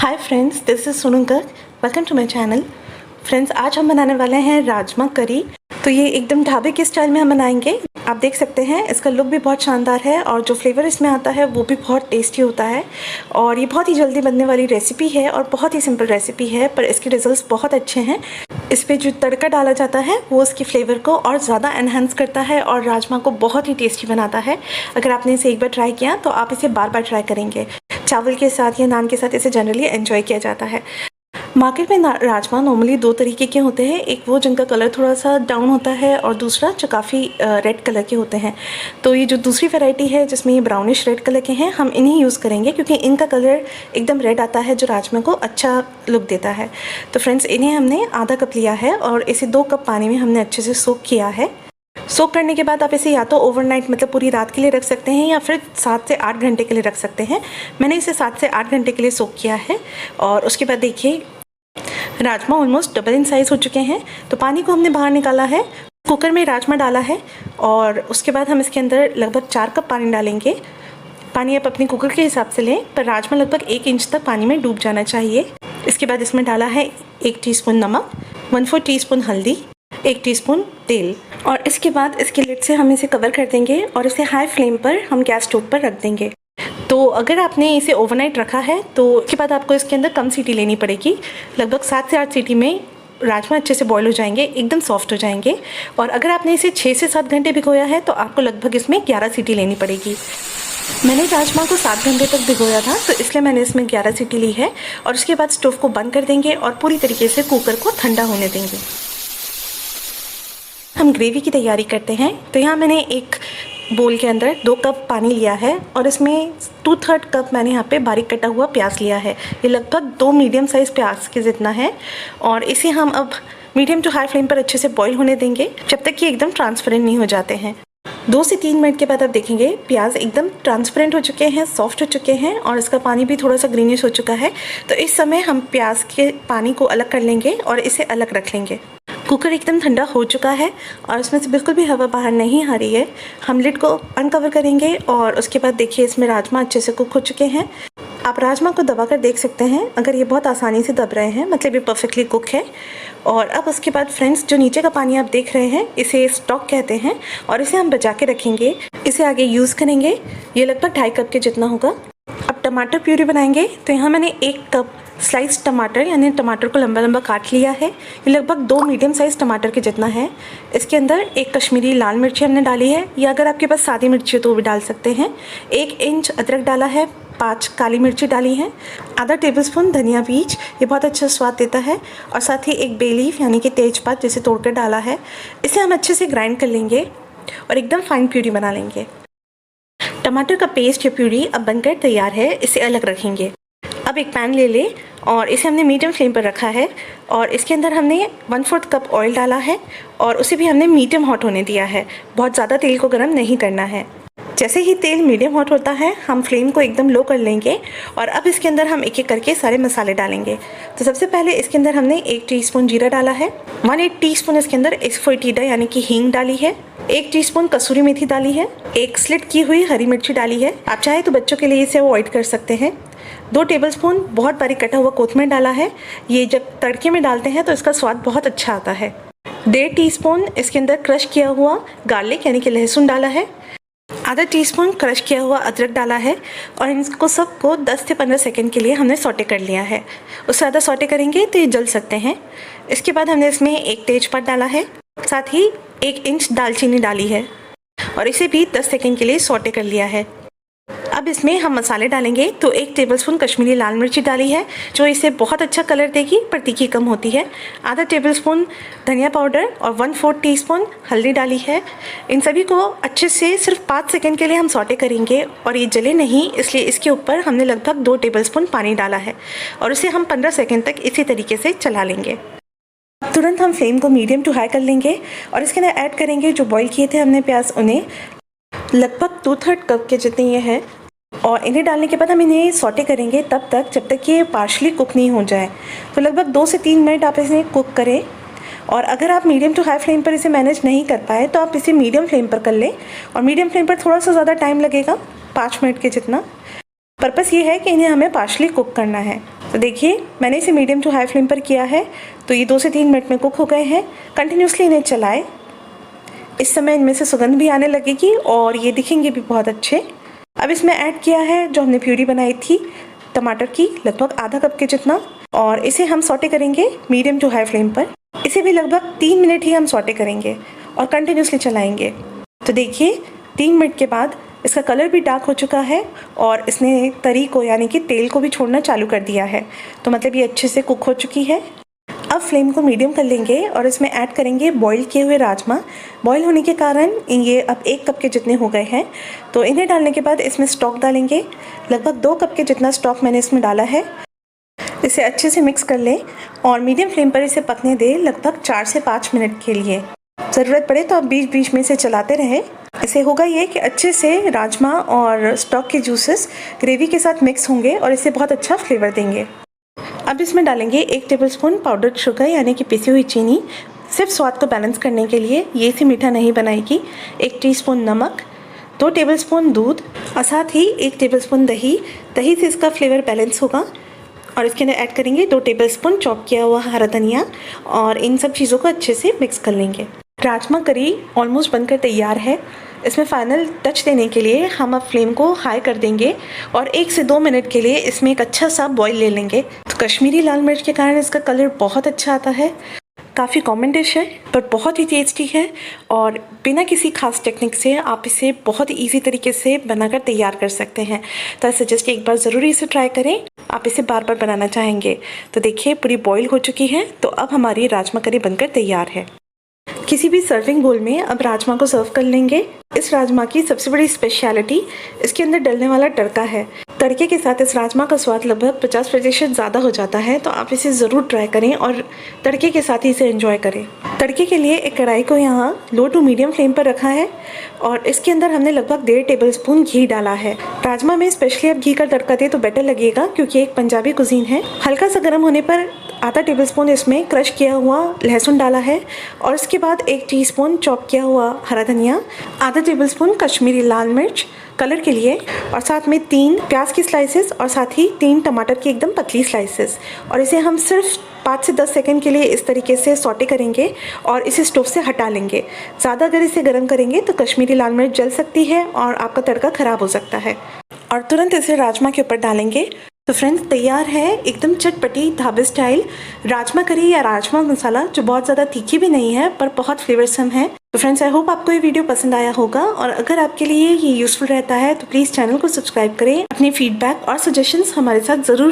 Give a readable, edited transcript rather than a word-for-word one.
Hi friends, this is Sonam Garg. Welcome to my channel. Friends, आज हम बनाने वाले हैं राजमा करी। तो ये एकदम ढाबे के स्टाइल में हम बनाएंगे। आप देख सकते हैं इसका लुक भी बहुत शानदार है और जो फ्लेवर इसमें आता है वो भी बहुत टेस्टी होता है। और ये बहुत ही जल्दी बनने वाली रेसिपी है और बहुत ही सिंपल रेसिपी है, पर इसके रिजल्ट्स बहुत अच्छे हैं। इस पर जो तड़का डाला जाता है वो उसकी फ्लेवर को और ज़्यादा एनहांस करता है और राजमा को बहुत ही टेस्टी बनाता है। अगर आपने इसे एक बार ट्राई किया तो आप इसे बार बार ट्राई करेंगे। चावल के साथ या नान के साथ इसे जनरली एंजॉय किया जाता है। मार्केट में राजमा नॉर्मली दो तरीके के होते हैं, एक वो जिनका कलर थोड़ा सा डाउन होता है और दूसरा जो काफ़ी रेड कलर के होते हैं। तो ये जो दूसरी वैरायटी है जिसमें ये ब्राउनिश रेड कलर के हैं, हम इन्हीं यूज़ करेंगे क्योंकि इनका कलर एकदम रेड आता है जो राजमा को अच्छा लुक देता है। तो फ्रेंड्स, इन्हें हमने आधा कप लिया है और इसे 2 कप पानी में हमने अच्छे से सोक किया है। सोक करने के बाद आप इसे या तो ओवरनाइट मतलब पूरी रात के लिए रख सकते हैं या फिर 7 से 8 घंटे के लिए रख सकते हैं। मैंने इसे 7 से 8 घंटे के लिए सोक किया है और उसके बाद देखिए rajma almost double in size हो चुके हैं। तो पानी को हमने बाहर निकाला है, कुकर में राजमा डाला है और उसके बाद हम इसके अंदर लगभग 4 कप पानी डालेंगे। पानी आप अपने कुकर के हिसाब से लें, पर राजमा लगभग 1 इंच तक पानी में डूब जाना चाहिए। इसके बाद इसमें डाला है 1 टीस्पून नमक, 1/4 टीस्पून हल्दी, 1 टीस्पून तेल और इसके बाद इसके लिड से हम इसे कवर कर देंगे और इसे हाई फ्लेम पर हम गैस स्टोव पर रख देंगे। तो अगर आपने इसे ओवरनाइट रखा है तो उसके बाद आपको इसके अंदर कम सीटी लेनी पड़ेगी। लगभग 7 से 8 सीटी में राजमा अच्छे से बॉईल हो जाएंगे, एकदम सॉफ्ट हो जाएंगे। और अगर आपने इसे 6 से 7 घंटे भिगोया है तो आपको लगभग इसमें 11 सीटी लेनी पड़ेगी। मैंने राजमा को 7 घंटे तक भिगोया था तो इसलिए मैंने इसमें 11 सीटी ली है। और उसके बाद स्टोव को बंद कर देंगे और पूरी तरीके से कुकर को ठंडा होने देंगे। हम ग्रेवी की तैयारी करते हैं। तो यहाँ मैंने एक बोल के अंदर 2 कप पानी लिया है और इसमें 2/3 कप मैंने यहाँ पे बारीक कटा हुआ प्याज लिया है। ये लगभग 2 मीडियम साइज़ प्याज के जितना है और इसे हम अब मीडियम टू हाई फ्लेम पर अच्छे से बॉईल होने देंगे जब तक कि एकदम ट्रांसपेरेंट नहीं हो जाते हैं। 2 से 3 मिनट के बाद आप देखेंगे प्याज एकदम ट्रांसपेरेंट हो चुके हैं, सॉफ्ट हो चुके हैं और इसका पानी भी थोड़ा सा ग्रीनिश हो चुका है। तो इस समय हम प्याज के पानी को अलग कर लेंगे और इसे अलग रख लेंगे। कुकर एकदम ठंडा हो चुका है और इसमें से बिल्कुल भी हवा बाहर नहीं आ रही है। हम लिड को अनकवर करेंगे और उसके बाद देखिए इसमें राजमा अच्छे से कुक हो चुके हैं। आप राजमा को दबाकर देख सकते हैं, अगर ये बहुत आसानी से दब रहे हैं मतलब ये परफेक्टली कुक है। और अब उसके बाद फ्रेंड्स, जो नीचे का पानी आप देख रहे हैं इसे स्टॉक कहते हैं और इसे हम बचा के रखेंगे, इसे आगे यूज़ करेंगे। ये लगभग 2.5 कप के जितना होगा। अब टमाटर प्यूरी बनाएंगे। तो यहाँ मैंने 1 कप स्लाइस टमाटर यानी टमाटर को लंबा लंबा काट लिया है। ये लगभग 2 मीडियम साइज़ टमाटर के जितना है। इसके अंदर 1 कश्मीरी लाल मिर्ची हमने डाली है, या अगर आपके पास सादी मिर्ची हो तो वो भी डाल सकते हैं। 1 इंच अदरक डाला है, 5 काली मिर्ची डाली है, आधा टेबलस्पून धनिया बीज, ये बहुत अच्छा स्वाद देता है। और साथ ही 1 बे लीफ यानी कि तेजपात जिसे तोड़कर डाला है। इसे हम अच्छे से ग्राइंड कर लेंगे और एकदम फाइन प्यूरी बना लेंगे। टमाटर का पेस्ट या प्यूरी अब बनकर तैयार है, इसे अलग रखेंगे। अब एक पैन ले लें और इसे हमने मीडियम फ्लेम पर रखा है और इसके अंदर हमने 1/4 कप ऑयल डाला है और उसे भी हमने मीडियम हॉट होने दिया है। बहुत ज़्यादा तेल को गर्म नहीं करना है। जैसे ही तेल मीडियम हॉट होता है हम फ्लेम को एकदम लो कर लेंगे और अब इसके अंदर हम एक एक करके सारे मसाले डालेंगे। तो सबसे पहले इसके अंदर हमने 1 टीस्पून जीरा डाला है, 1/8 टीस्पून इसके अंदर एस्फोएटिडा यानी कि हींग डाली है, 1 टीस्पून कसूरी मेथी डाली है, 1 स्लिट की हुई हरी मिर्ची डाली है। आप चाहे तो बच्चों के लिए इसे अवॉइड कर सकते हैं। 2 टेबलस्पून बहुत बारीक कटा हुआ कोथमीर डाला है। ये जब तड़के में डालते हैं तो इसका स्वाद बहुत अच्छा आता है। 1.5 टीस्पून इसके अंदर क्रश किया हुआ गार्लिक यानी कि लहसुन डाला है, आधा टीस्पून क्रश किया हुआ अदरक डाला है और इनको सबको 10 से 15 सेकंड के लिए हमने सौटे कर लिया है। उससे ज़्यादा सौटे करेंगे तो ये जल सकते हैं। इसके बाद हमने इसमें 1 तेजपात डाला है, साथ ही 1 इंच दालचीनी डाली है और इसे भी 10 सेकंड के लिए सौटे कर लिया है। अब इसमें हम मसाले डालेंगे। तो 1 टेबलस्पून कश्मीरी लाल मिर्ची डाली है जो इसे बहुत अच्छा कलर देगी पर तीखी कम होती है, आधा टेबलस्पून धनिया पाउडर और 1/4 टीस्पून हल्दी डाली है। इन सभी को अच्छे से सिर्फ 5 सेकंड के लिए हम सौटे करेंगे और ये जले नहीं, इसलिए इसके ऊपर हमने लगभग 2 टेबलस्पून पानी डाला है और इसे हम 15 सेकंड तक इसी तरीके से चला लेंगे। तुरंत हम फ्लेम को मीडियम टू हाई कर लेंगे और इसके अंदर ऐड करेंगे जो बॉईल किए थे हमने प्याज, उन्हें लगभग 2/3 कप के जितने ये है। और इन्हें डालने के बाद हम इन्हें सौटे करेंगे तब तक जब तक कि ये पार्शली कुक नहीं हो जाए। तो लगभग 2 से 3 मिनट आप इसे कुक करें और अगर आप मीडियम टू हाई फ्लेम पर इसे मैनेज नहीं कर पाए तो आप इसे मीडियम फ्लेम पर कर लें और मीडियम फ्लेम पर थोड़ा सा ज़्यादा टाइम लगेगा, 5 मिनट के जितना। पर्पस ये है कि इन्हें हमें पार्शली कुक करना है। तो देखिए मैंने इसे मीडियम टू हाई फ्लेम पर किया है, तो ये 2 से 3 मिनट में कुक हो गए हैं। कंटिन्यूसली इन्हें चलाएं। इस समय इनमें से सुगंध भी आने लगेगी और ये दिखेंगे भी बहुत अच्छे। अब इसमें ऐड किया है जो हमने प्यूरी बनाई थी टमाटर की, लगभग आधा कप के जितना, और इसे हम सॉटे करेंगे मीडियम टू हाई फ्लेम पर। इसे भी लगभग 3 मिनट ही हम सॉटे करेंगे और कंटिन्यूसली चलाएंगे। तो देखिए 3 मिनट के बाद इसका कलर भी डार्क हो चुका है और इसने तरी को यानी कि तेल को भी छोड़ना चालू कर दिया है, तो मतलब ये अच्छे से कुक हो चुकी है। अब फ्लेम को मीडियम कर लेंगे और इसमें ऐड करेंगे बॉईल किए हुए राजमा। बॉईल होने के कारण ये अब 1 कप के जितने हो गए हैं। तो इन्हें डालने के बाद इसमें स्टॉक डालेंगे। लगभग 2 कप के जितना स्टॉक मैंने इसमें डाला है। इसे अच्छे से मिक्स कर लें और मीडियम फ्लेम पर इसे पकने दें लगभग 4 से 5 मिनट के लिए। ज़रूरत पड़े तो आप बीच बीच में इसे चलाते रहें। इसे होगा ये कि अच्छे से राजमा और स्टॉक के जूसेस ग्रेवी के साथ मिक्स होंगे और इसे बहुत अच्छा फ्लेवर देंगे। अब इसमें डालेंगे 1 टेबलस्पून पाउडर्ड शुगर यानी कि पिसी हुई चीनी, सिर्फ स्वाद को बैलेंस करने के लिए, ये इसे मीठा नहीं बनाएगी। 1 टीस्पून नमक, 2 टेबलस्पून दूध और साथ ही 1 टेबलस्पून दही। दही से इसका फ्लेवर बैलेंस होगा। और इसके अंदर ऐड करेंगे 2 टेबलस्पून चॉप किया हुआ हरा धनिया और इन सब चीज़ों को अच्छे से मिक्स कर लेंगे। राजमा करी ऑलमोस्ट बनकर तैयार है। इसमें फाइनल टच देने के लिए हम अब फ्लेम को हाई कर देंगे और 1 से 2 मिनट के लिए इसमें एक अच्छा सा बॉईल ले लेंगे। तो कश्मीरी लाल मिर्च के कारण इसका कलर बहुत अच्छा आता है। काफ़ी कॉमन डिश है पर बहुत ही टेस्टी है और बिना किसी खास टेक्निक से आप इसे बहुत ही ईजी तरीके से बनाकर तैयार कर सकते हैं। तो आई सजेस्ट एक बार ज़रूर इसे ट्राई करें, आप इसे बार बार बनाना चाहेंगे। तो देखिए पूरी बॉईल हो चुकी है, तो अब हमारी राजमा करी बनकर तैयार है। किसी भी सर्विंग बोल में अब राजमा को सर्व कर लेंगे। इस राजमा की सबसे बड़ी स्पेशलिटी इसके अंदर डलने वाला तड़का है। तड़के के साथ इस राजमा का स्वाद लगभग 50% ज़्यादा हो जाता है, तो आप इसे ज़रूर ट्राई करें और तड़के के साथ ही इसे एंजॉय करें। तड़के के लिए एक कढ़ाई को यहाँ लो टू मीडियम फ्लेम पर रखा है और इसके अंदर हमने लगभग 1.5 टेबलस्पून घी डाला है। राजमा में स्पेशली आप घी का तड़का दें तो बेटर लगेगा क्योंकि एक पंजाबी कुजीन है। हल्का सा गर्म होने पर आधा टेबलस्पून इसमें क्रश किया हुआ लहसुन डाला है और इसके बाद 1 टीस्पून चॉप किया हुआ हरा धनिया, आधा टेबलस्पून कश्मीरी लाल मिर्च कलर के लिए और साथ में 3 प्याज की स्लाइसेस और साथ ही 3 टमाटर की एकदम पतली स्लाइसेस। और इसे हम सिर्फ 5 से 10 सेकंड के लिए इस तरीके से सॉटे करेंगे और इसे स्टोव से हटा लेंगे। ज़्यादा अगर इसे गर्म करेंगे तो कश्मीरी लाल मिर्च जल सकती है और आपका तड़का ख़राब हो सकता है। और तुरंत इसे राजमा के ऊपर डालेंगे। तो फ्रेंड्स तैयार है एकदम चटपटी ढाबे स्टाइल राजमा करी या राजमा मसाला, जो बहुत ज़्यादा तीखी भी नहीं है पर बहुत फ्लेवरसम है। तो फ्रेंड्स आई होप आपको ये वीडियो पसंद आया होगा और अगर आपके लिए ये यूज़फुल रहता है तो प्लीज़ चैनल को सब्सक्राइब करें। अपने फीडबैक और सजेशंस हमारे साथ ज़रूर